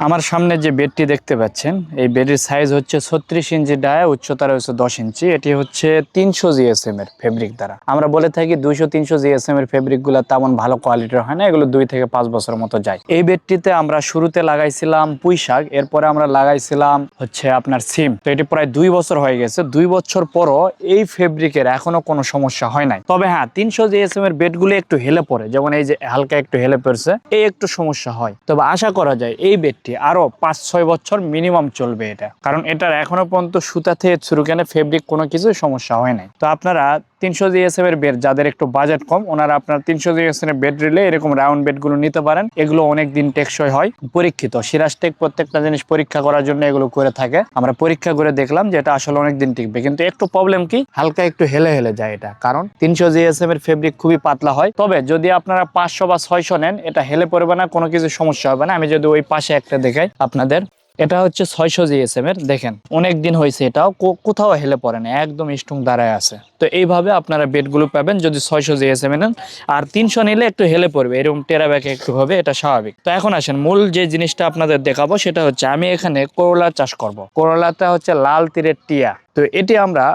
আমার সামনে যে বেডটি দেখতে পাচ্ছেন এই বেডের সাইজ হচ্ছে 36 ইঞ্চি ডায়া, উচ্চতা রয়েছে 10 ইঞ্চি। এটি হচ্ছে 300 জিএসএম এর ফেব্রিক দ্বারা। আমরা বলে থাকি 200-300 জিএসএম এর ফেব্রিক গুলা তেমন ভালো কোয়ালিটির হয় না, এগুলো 2 থেকে 5 বছরের মতো যায়। এই বেডটিতে আমরা শুরুতে লাগাইছিলাম পুঁই শাক, এরপরে আমরা লাগাইছিলাম হচ্ছে আপনার সিম। তো এটি প্রায় 2 বছর হয়ে গেছে। 2 বছর পরও এই ফেব্রিকের এখনো কোনো সমস্যা হয় নাই। তবে হ্যাঁ, 300 জিএসএম এর বেডগুলো একটু হেলে পড়ে, যেমন এই যে হালকা একটু হেলে পড়ছে, এই একটু সমস্যা হয়। তবে আশা করা যায় এই বেডটি আরো 5-6 বছর মিনিমাম চলবে এটা, কারণ এটার এখনো পর্যন্ত সুতা থেকে শুরু করে ফেব্রিক কোনো কিছু সমস্যা হয় নাই। তো আপনারা 300 জিএসএম এর বেড, যাদের একটু বাজেট কম, ওনারা আপনার 300 জিএসএম এর বেড রিলে এরকম রাউন্ড বেড গুলো নিতে পারেন। এগুলো অনেক দিন টেকসই হয়, পরীক্ষিত। সিরাজটেক প্রত্যেকটা জিনিস পরীক্ষা করার জন্য এগুলো করে থাকে। আমরা পরীক্ষা করে দেখলাম যে এটা আসলে অনেক দিন টিকবে, কিন্তু একটু প্রবলেম কি, হালকা একটু হেলে হেলে যায় এটা, কারণ 300 জিএসএম এর ফেব্রিক খুবই পাতলা হয়। তবে যদি আপনারা 500 বা 600 নেন, এটা হেলে পড়বে না, কোনো কিছু সমস্যা হবে না। আমি যদি ওই পাশে একটা দেখাই আপনাদের, এটা হচ্ছে 600 জিএসএম এর, দেখেন অনেক দিন হয়েছে, এটাও কোথাও হেলে পড়ে না, একদম স্ট্রং দাঁড়ায় আছে। তো এইভাবে আপনারা বেডগুলো পাবেন যদি 600 জিএসএম নেন। আর 300 নিলে একটু হেলে পড়বে, এরকম টেরা ব্যাকে একটু হবে, এটা স্বাভাবিক। তো এখন আসেন মূল যে জিনিসটা আপনাদের দেখাবো, সেটা হচ্ছে আমি এখানে করলা চাষ করব। করলাটা হচ্ছে লাল তীরের টিয়া। তো এটি আমরা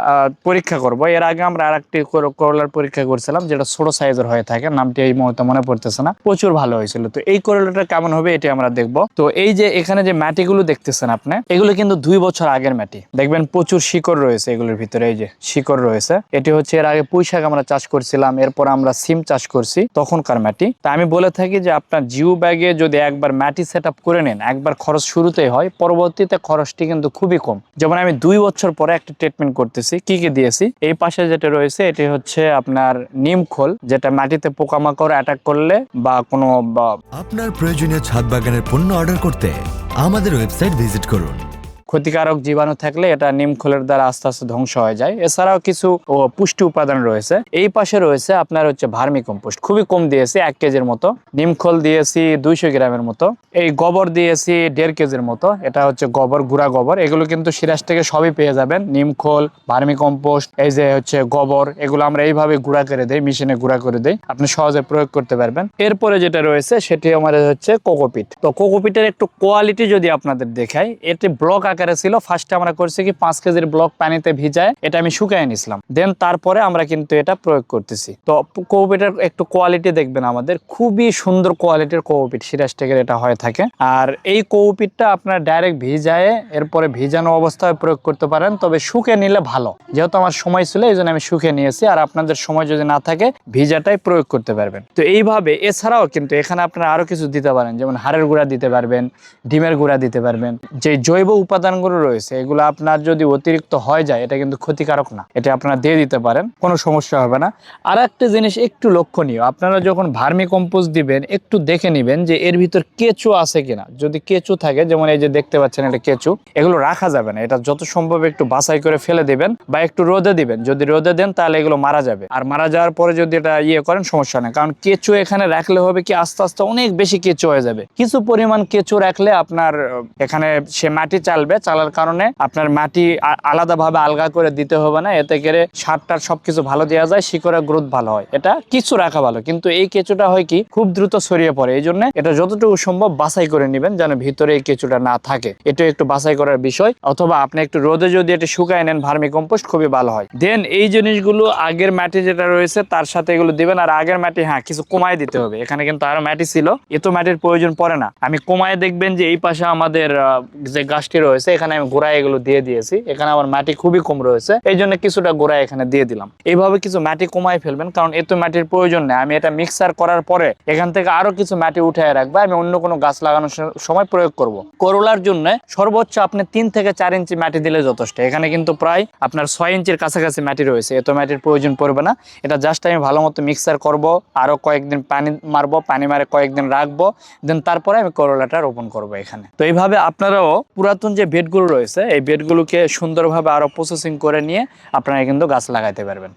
পরীক্ষা করব। এর আগে আমরা আরেকটি করলার পরীক্ষা করছিলাম, যেটা ছোট সাইজের হয়ে থাকে, নামটি এই মুহূর্তে মনে পড়তেছে না, প্রচুর ভালো হয়েছিল। তো এই করলাটা কেমন হবে এটি আমরা দেখব। তো এই যে এখানে যে মাটিগুলো দেখতেছেন আপনি, এগুলো কিন্তু 2 বছর আগের মাটি। দেখবেন প্রচুর শিকড় রয়েছে এগুলোর ভিতরে, এই যে শিকড় রয়েছে। এটি হচ্ছে এর আগে পুঁই শাক আমরা চাষ করছিলাম, এরপর আমরা সিম চাষ করছি, তখনকার মাটি। তা আমি বলে থাকি যে আপনার জিও ব্যাগে যদি একবার মাটি সেট আপ করে নেন, একবার খরচ শুরুতেই হয়, পরবর্তীতে খরচটি কিন্তু খুবই কম। যেমন আমি 2 বছর পরে একটা ট্রিটমেন্ট করতেছি, কি কি দিয়েছি। এই পাশে যেটা রয়েছে এটি হচ্ছে আপনার নিম খোল, যেটা মাটিতে পোকামাকড় অ্যাটাক করলে বা কোনো আপনার প্রয়োজনীয় ছাদ বাগানের পণ্য অর্ডার করতে আমাদের ওয়েবসাইট ভিজিট করুন। ক্ষতিকারক জীবাণু থাকলে এটা নিম খোলের দ্বারা আস্তে আস্তে ধ্বংস হয়ে যায়। এছাড়াও কিছু পুষ্টি উপাদান রয়েছে। এই পাশে রয়েছে আপনার হচ্ছে ভার্মি কম্পোস্ট, খুবই কম দিয়েছি, 1 কেজির মতো। নিম খোল দিয়েছি 200 গ্রামের মতো। এই গোবর দিয়েছি 1.5 কেজির মতো। এটা হচ্ছে গোবর, গুঁড়া গোবর। এগুলো কিন্তু সিরাজ থেকে সবই পেয়ে যাবেন। নিম খোল, ভার্মি কম্পোস্ট, এই যে হচ্ছে গোবর, এগুলো আমরা এইভাবে গুঁড়া করে দেই, মেশিনে গুঁড়া করে দেই, আপনি সহজে প্রয়োগ করতে পারবেন। এরপরে যেটা রয়েছে সেটি আমাদের হচ্ছে কোকোপিট। তো কোকোপিটের একটু কোয়ালিটি যদি আপনাদের দেখাই, এটি ব্লক আকারে ছিল। ফার্স্টে আমরা করছি কি 5 কেজির ব্লক পানিতে ভিজায় এটা আমি শুকায় নিছিলাম, দেন তারপরে আমরা কিন্তু এটা প্রয়োগ করতেছি। তো কোকোপিটের একটু কোয়ালিটি দেখবেন, আমাদের খুবই সুন্দর কোয়ালিটির কোকোপিট সিরাজটেকের এটা হয়ে থাকে। আর এই কোকোপিটটা আপনার ডাইরেক্ট ভিজায় এরপরে ভিজানো অবস্থায় প্রয়োগ করতে পারেন, তবে শুকিয়ে নিলে ভালো। যেহেতু আমার সময় ছিল এই জন্য আমি শুকিয়ে নিয়েছি, আর আপনাদের সময় যদি না থাকে ভিজাটাই প্রয়োগ করতে পারবেন। তো এইভাবে এছাড়াও কিন্তু এখানে আপনারা আরো কিছু দিতে পারেন, যেমন হাড়ের গুঁড়া দিতে পারবেন, ডিমের গুঁড়া দিতে পারবেন। যে জৈব উপাদানগুলো রয়েছে এগুলো আপনার যদি অতিরিক্ত হয়ে যায়, এটা কিন্তু ক্ষতিকারক না, এটা আপনারা দিয়ে দিতে পারেন, কোনো সমস্যা হবে না। আর একটা জিনিস একটু লক্ষণীয়, আপনারা যখন ভার্মি কম্পোস্ট দিবেন একটু দেখে নেবেন যে এর ভিতর কেঁচো আছে কিনা। যদি কেঁচো থাকে, যেমন এই যে দেখতে পাচ্ছেন এটা কেঁচো, এগুলো রাখা যাবে না। এটা যত সম্ভব একটু বাছাই করে ফেলে দিবেন বা একটু রোদে দিবেন। যদি রোদে দেন তাহলে এগুলো মারা যাবে, আর মারা যাওয়ার পরে যদি এটা করেন সমস্যা নেই, কারণ কেঁচো এখানে রাখলে হবে কি আস্তে আস্তে অনেক বেশি কেঁচো হয়ে যাবে। কিছু পরিমাণ কেঁচো রাখলে আপনার এখানে সে মাটি চালার কারণে আপনার মাটি আলাদাভাবে আলগা করে দিতে হবে না, এতে করে সারটার সবকিছু ভালো দেওয়া যায়, শিকড়ের গ্রোথ ভালো হয়। এটা কিছু রাখা ভালো, কিন্তু এই কেঁচোটা হয় কি খুব দ্রুত ছড়িয়ে পড়ে। এই জন্য এটা যতটুকু সম্ভব বাছাই করে নেবেন, যেন ভিতরে এই কেঁচোটা না থাকে। এটা একটু বাছাই করার বিষয়। অথবা আপনি একটু রোদে যদি এটা শুকায় নেন, ভার্মি কম্পোস্ট খুবই ভালো হয়। দেন এই জিনিসগুলো আগের মাটি যেটা রয়েছে তার সাথে এগুলো দিবেন। আর আগের মাটি হ্যাঁ কিছু কমায় দিতে হবে, এখানে কিন্তু আরো মাটি ছিল, এত মাটির প্রয়োজন পড়ে না। আমি কমায় দেখবেন যে এই পাশে আমাদের যে গাছটি রয়েছে এখানে আমি গোড়ায় এগুলো দিয়ে দিয়েছি, এখানে আমার মাটি খুবই কম রয়েছে, এই জন্য কিছুটা গোড়ায় এখানে দিয়ে দিলাম। এইভাবে কিছু মাটি কমায় ফেলবেন, কারণ এত মাটির প্রয়োজন নেই। আমি এটা মিক্সার করার পরে এখান থেকে আরো কিছু মাটি উঠায় রাখবো, আমি অন্য কোনো গাছ লাগানোর সময় প্রয়োগ করব। করলার জন্য সর্বোচ্চ আপনি 3 থেকে 4 ইঞ্চি মাটি দিলে যথেষ্ট। এখানে কিন্তু প্রায় আপনার 6 ইঞ্চির কাছাকাছি মাটি রয়েছে, এত মাটির প্রয়োজন পড়বে না। এটা জাস্ট আমি ভালো মতো মিক্সার করব, আরো কয়েকদিন পানি মারবো, পানি মারে কয়েকদিন রাখবো, দেন তারপরে আমি করলাটা রোপণ করবো এখানে। তো এইভাবে আপনারাও পুরাতন যে বেডগুলো রয়েছে এই বেডগুলোকে সুন্দরভাবে আরো প্রসেসিং করে নিয়ে আপনারা কিন্তু গাছ লাগাইতে পারবেন।